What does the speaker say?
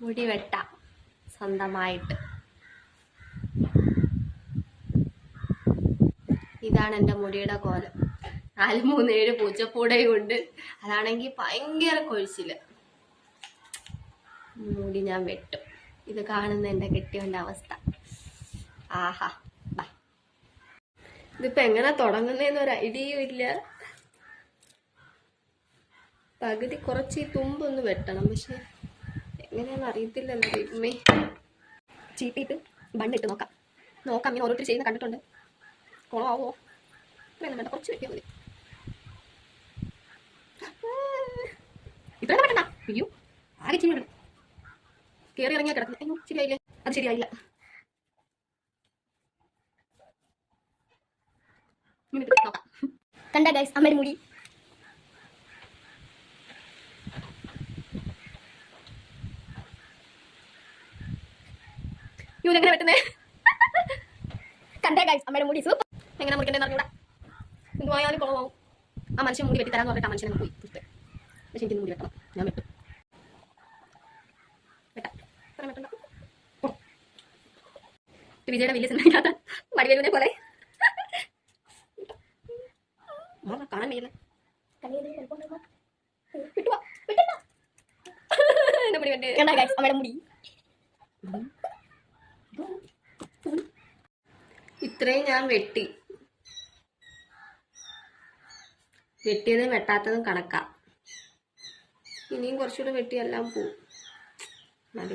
മുടി വെട്ടാം സ്വന്തമായിട്ട്. ഇതാണ് എൻ്റെ മുടിയുടെ കോലം. 437 പൂച്ചപ്പൂടയും ഉണ്ട്. അതാണെങ്കിൽ ഭയങ്കര കൊഴിച്ചില്. മുടി ഞാൻ വെട്ടും. ഇത് കാണുന്ന എൻ്റെ കെട്ടിയവൻ്റെ അവസ്ഥ. ആഹാ, ഇതിപ്പോ എങ്ങനെ തുടങ്ങുന്നതെന്നൊരു ഐഡിയയും ഇല്ല. പകുതി കുറച്ച് ഈ തുമ്പൊന്ന് വെട്ടണം, പക്ഷെ എങ്ങനെയാന്ന് അറിയത്തില്ലല്ലോ. ദൈവമേ, ചീപ്പിട്ട് ബണ്ണിട്ട് നോക്കാം. ഇങ്ങനെ ഓരോരുത്തർ ചെയ്യുന്ന കണ്ടിട്ടുണ്ട്. കുളമാവോ? ഇത്രയൊന്നും വേണ്ട, കുറച്ച് വെട്ടിയാൽ മതി. ഇത്രയൊന്നും വേണ്ട. അയ്യോ, ആകെ ചീവിടും. കയറി ഇറങ്ങിയാൽ കിടക്കുന്നത്. അയ്യോ, ശരിയായില്ലേ? അത് ശരിയായില്ല. കണ്ട ഗൈസ്, അമ്മയുടെ മുടി. എങ്ങനെ വെട്ടുന്നേ? കണ്ടേ ഗൈസ്, അമ്മയുടെ മുടി സൂപ്പർ. എങ്ങനെ മുറിക്കണ്ടെന്ന് അറിഞ്ഞൂടാ. എന്തുവായാലും കുളമാവും. ആ മനുഷ്യൻ മുടി വെട്ടി തരാന്ന് പറഞ്ഞിട്ട് ആ മനുഷ്യനെ പോയി. പക്ഷെ എനിക്ക് മുടി വെട്ടണം. ഞാൻ വെട്ടും. വിജയുടെ വലിയ സിനിമ വടിവേലുവിനെ പോലെ കാണാൻ വയ്യല്ലേ. അമ്മയുടെ മുടി ഇത്രയും ഞാൻ വെട്ടിയതും വെട്ടാത്തതും കണക്കാ. ഇനിയും കുറച്ചുകൂടെ വെട്ടിയെല്ലാം പോവും. മതി.